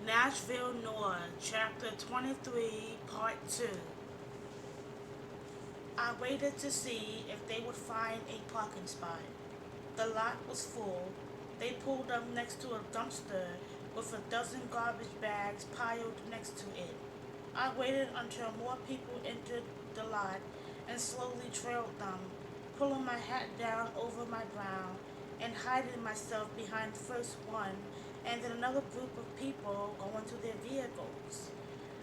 Nashville, Noir, Chapter 23, Part 2. I waited to see if they would find a parking spot. The lot was full. They pulled up next to a dumpster with a dozen garbage bags piled next to it. I waited until more people entered the lot and slowly trailed them, pulling my hat down over my brow and hiding myself behind first one and then another group of people going to their vehicles.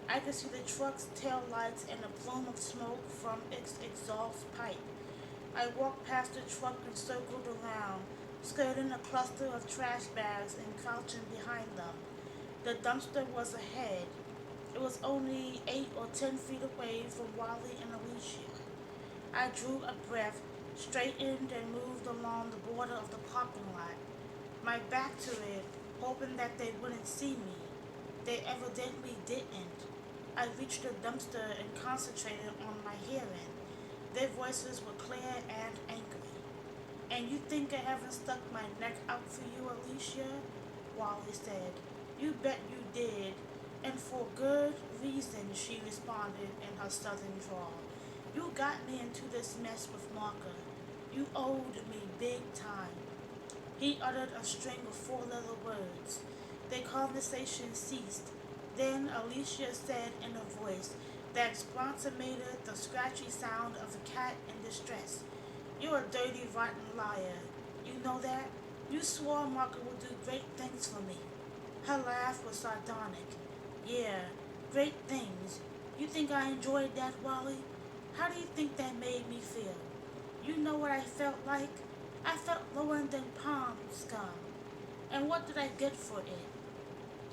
I could see the truck's tail lights and a plume of smoke from its exhaust pipe. I walked past the truck and circled around, skirting a cluster of trash bags and crouching behind them. The dumpster was ahead. It was only 8 or 10 feet away from Wally and Alicia. I drew a breath, straightened, and moved along the border of the parking lot, my back to it, hoping that they wouldn't see me. They evidently didn't. I reached the dumpster and concentrated on my hearing. Their voices were clear and angry. "And you think I haven't stuck my neck out for you, Alicia?" Wally said. "You bet you did. And for good reason," she responded in her southern drawl. "You got me into this mess with Marker. You owed me big time." He uttered a string of four-letter words. Their conversation ceased. Then Alicia said in a voice that approximated the scratchy sound of a cat in distress, "You're a dirty, rotten liar. You know that? You swore Marker would do great things for me." Her laugh was sardonic. "Yeah, great things. You think I enjoyed that, Wally? How do you think that made me feel? You know what I felt like? I felt lower than palm scum. And what did I get for it?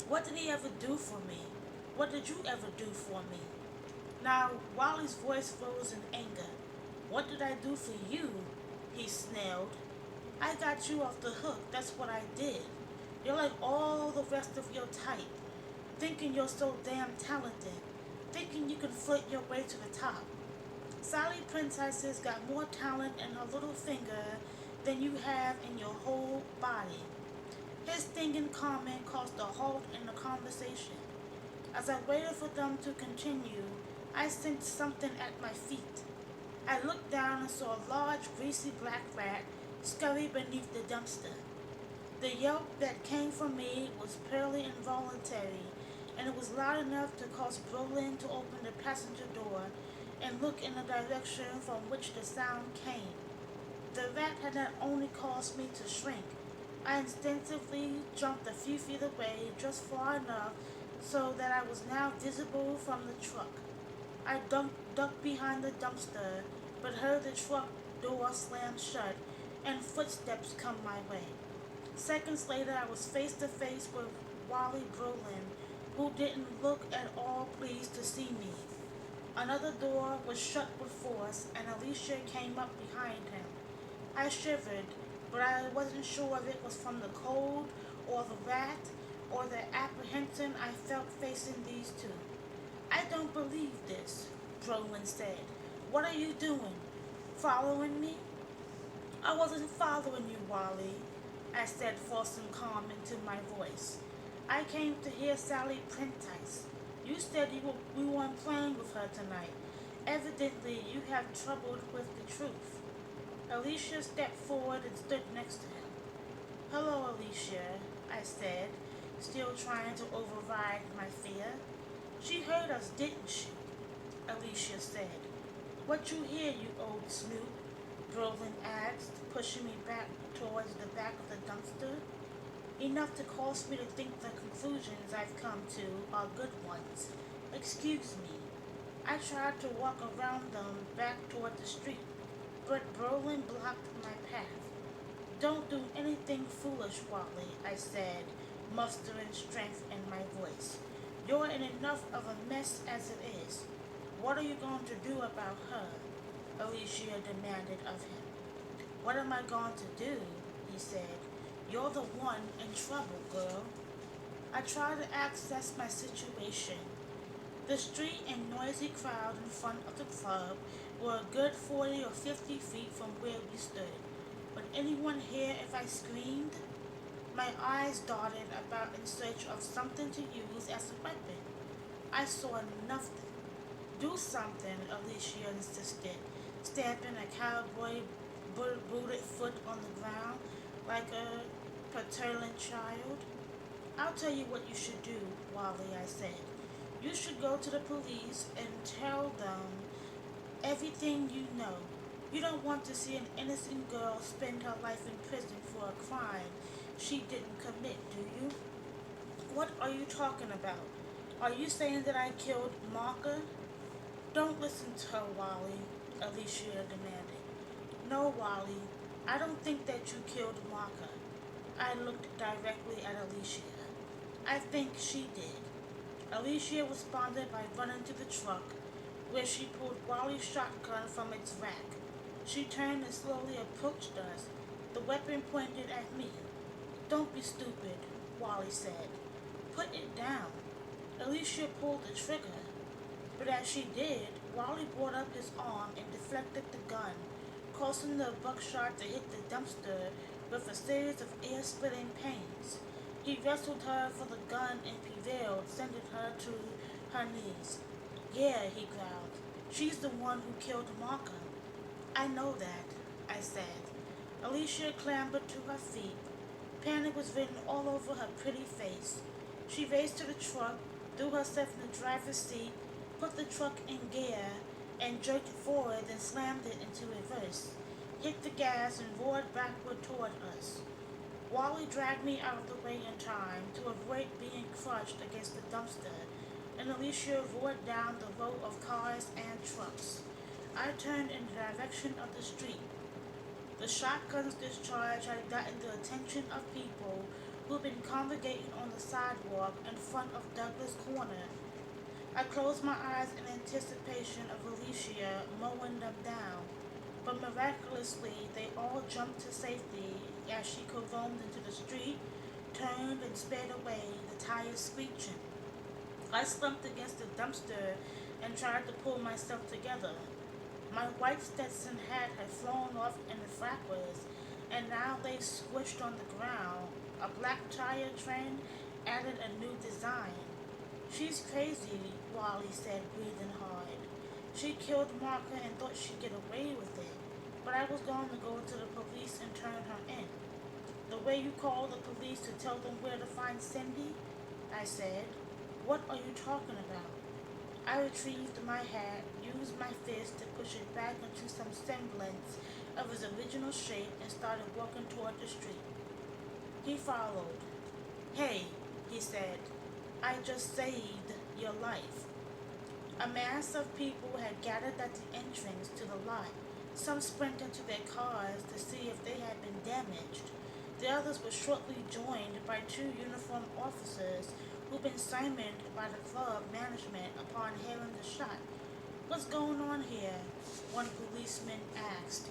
What did he ever do for me? What did you ever do for me?" Now, Wally's voice rose in anger. "What did I do for you?" he snarled. "I got you off the hook, that's what I did. You're like all the rest of your type, thinking you're so damn talented, thinking you can flirt your way to the top. Sally Princess got more talent in her little finger than you have in your whole body." His stinging comment caused a halt in the conversation. As I waited for them to continue, I sensed something at my feet. I looked down and saw a large, greasy black rat scurry beneath the dumpster. The yelp that came from me was purely involuntary, and it was loud enough to cause Brolin to open the passenger door and look in the direction from which the sound came. The rat had not only caused me to shrink, I instinctively jumped a few feet away just far enough so that I was now visible from the truck. I ducked behind the dumpster, but heard the truck door slam shut and footsteps come my way. Seconds later, I was face to face with Wally Brolin, who didn't look at all pleased to see me. Another door was shut with force, and Alicia came up behind him. I shivered, but I wasn't sure if it was from the cold, or the rat, or the apprehension I felt facing these two. "I don't believe this," Brolin said. "What are you doing? Following me?" "I wasn't following you, Wally," I said, forcing calm into my voice. "I came to hear Sally Prentice. You said we weren't playing with her tonight. Evidently, you have trouble with the truth." Alicia stepped forward and stood next to him. "Hello, Alicia," I said, still trying to override my fear. "She heard us, didn't she?" Alicia said. "What you hear, you old snoop?" Brolin asked, pushing me back towards the back of the dumpster. "Enough to cause me to think the conclusions I've come to are good ones. Excuse me." I tried to walk around them back toward the street, but Brolin blocked my path. "Don't do anything foolish, Wally," I said, mustering strength in my voice. "You're in enough of a mess as it is. What are you going to do about her?" Alicia demanded of him. "What am I going to do?" he said. "You're the one in trouble, girl." I tried to access my situation. The street and noisy crowd in front of the club were a good 40 or 50 feet from where we stood. Would anyone hear if I screamed? My eyes darted about in search of something to use as a weapon. I saw nothing. Do something, Alicia insisted, stamping a cowboy booted foot on the ground like a petulant child. I'll tell you what you should do, Wally, I said. You should go to the police and tell them everything you know. You don't want to see an innocent girl spend her life in prison for a crime she didn't commit, do you? What are you talking about? Are you saying that I killed Marka? Don't listen to her, Wally, Alicia demanded. No, Wally, I don't think that you killed Marka. I looked directly at Alicia. I think she did. Alicia responded by running to the truck, where she pulled Wally's shotgun from its rack. She turned and slowly approached us, the weapon pointed at me. Don't be stupid, Wally said. Put it down. Alicia pulled the trigger, but as she did, Wally brought up his arm and deflected the gun, causing the buckshot to hit the dumpster with a series of ear-splitting pains. He wrestled her for the gun and prevailed, sending her to her knees. Yeah, he growled. She's the one who killed Markham. I know that, I said. Alicia clambered to her feet. Panic was written all over her pretty face. She raced to the truck, threw herself in the driver's seat, put the truck in gear, and jerked forward, then slammed it into reverse, hit the gas, and roared backward toward us. Wally dragged me out of the way in time to avoid being crushed against the dumpster, and Alicia roared down the row of cars and trucks. I turned in the direction of the street. The shotgun's discharge had gotten the attention of people who'd been congregating on the sidewalk in front of Douglas Corner. I closed my eyes in anticipation of Alicia mowing them down, but miraculously they all jumped to safety as she caromed into the street, turned and sped away, the tires screeching. I slumped against the dumpster and tried to pull myself together. My white Stetson hat had flown off in the flappers, and now lay squished on the ground. A black tire trend added a new design. She's crazy, Wally said, breathing hard. She killed Marka and thought she'd get away with it, but I was going to go to the police and turn her in. The way you call the police to tell them where to find Cindy? I said. What are you talking about? I retrieved my hat, used my fist to push it back into some semblance of its original shape, and started walking toward the street. He followed. Hey, he said, I just saved your life. A mass of people had gathered at the entrance to the lot. Some sprinted to their cars to see if they had been damaged. The others were shortly joined by two uniformed officers who'd been summoned by the club management upon hearing the shot. What's going on here? One policeman asked.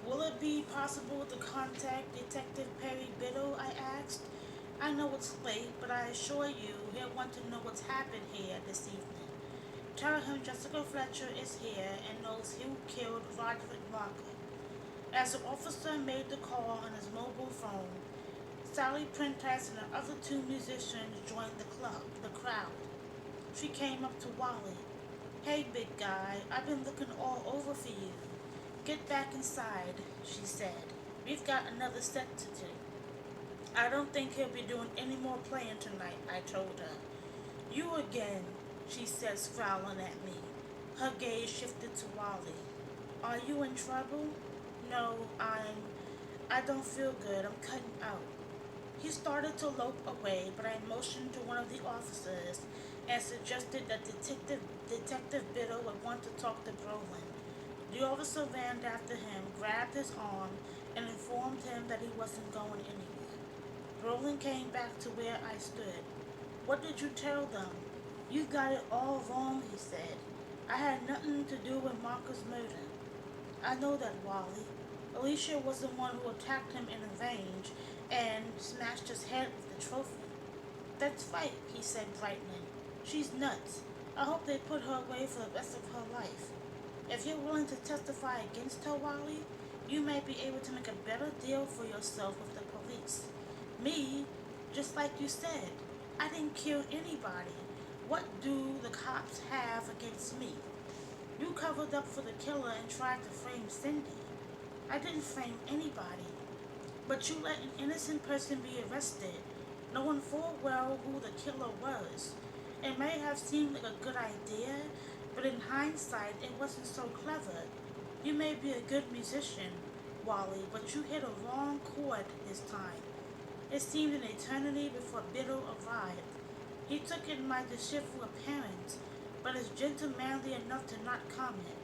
Will it be possible to contact Detective Perry Biddle? I asked. I know it's late, but I assure you he'll want to know what's happened here this evening. Tell him Jessica Fletcher is here and knows who killed Roderick Marker. As the officer made the call on his mobile phone, Sally Prentice and the other two musicians joined the crowd. She came up to Wally. Hey, big guy, I've been looking all over for you. Get back inside, she said. We've got another set to do. I don't think he'll be doing any more playing tonight, I told her. You again, she said, scowling at me. Her gaze shifted to Wally. Are you in trouble? No, I don't feel good. I'm cutting out. He started to lope away, but I motioned to one of the officers and suggested that Detective Biddle would want to talk to Brolin. The officer ran after him, grabbed his arm, and informed him that he wasn't going anywhere. Brolin came back to where I stood. What did you tell them? You got it all wrong, he said. I had nothing to do with Marcus' murder. I know that, Wally. Alicia was the one who attacked him in the range and smashed his head with the trophy. That's right, he said, brightening. She's nuts. I hope they put her away for the rest of her life. If you're willing to testify against her, Wally, you may be able to make a better deal for yourself with the police. Me, just like you said, I didn't kill anybody. What do the cops have against me? You covered up for the killer and tried to frame Cindy. I didn't frame anybody. But you let an innocent person be arrested, knowing full well who the killer was. It may have seemed like a good idea, but in hindsight, it wasn't so clever. You may be a good musician, Wally, but you hit a wrong chord this time. It seemed an eternity before Biddle arrived. He took in my disheveled appearance, but is gentlemanly enough to not comment.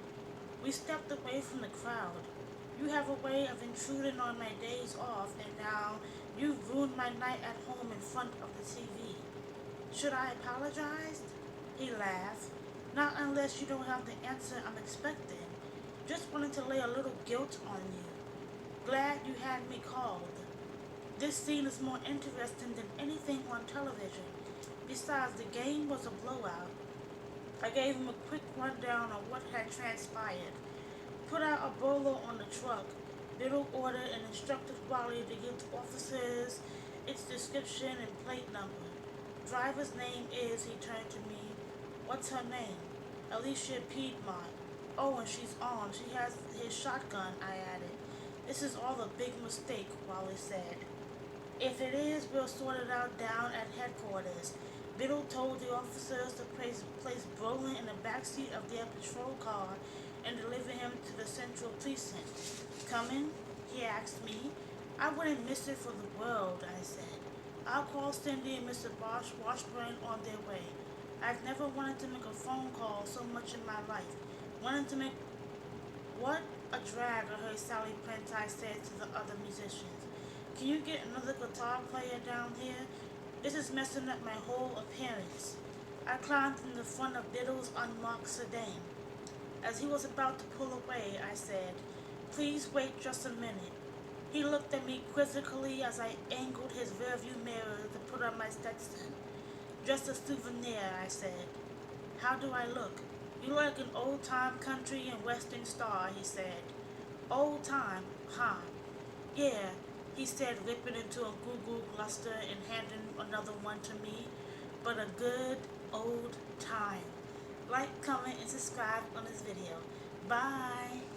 We stepped away from the crowd. You have a way of intruding on my days off, and now you've ruined my night at home in front of the TV. Should I apologize? He laughed. Not unless you don't have the answer I'm expecting. Just wanted to lay a little guilt on you. Glad you had me called. This scene is more interesting than anything on television. Besides, the game was a blowout. I gave him a quick rundown of what had transpired. Put out a bolo on the truck. Biddle ordered and instructed Wally to give the officers its description and plate number. Driver's name is, he turned to me. What's her name? Alicia Piedmont. Oh, and she's on. She has his shotgun, I added. This is all a big mistake, Wally said. If it is, we'll sort it out down at headquarters. Biddle told the officers to place Brolin in the backseat of their patrol car and deliver him to the central precinct. Coming? He asked me. I wouldn't miss it for the world, I said. I'll call Cindy and Mr. Washburn on their way. I've never wanted to make a phone call so much in my life. Wanted to make... What a drag, I heard Sally Prentice say to the other musicians. Can you get another guitar player down here? This is messing up my whole appearance. I climbed in the front of Biddle's unmarked sedan. As he was about to pull away, I said, Please wait just a minute. He looked at me quizzically as I angled his rearview mirror to put on my Stetson. Just a souvenir, I said. How do I look? You look like an old-time country and western star, he said. Old-time, huh? Yeah, he said, ripping into a Google luster and handing another one to me. But a good old time. Like, comment, and subscribe on this video. Bye!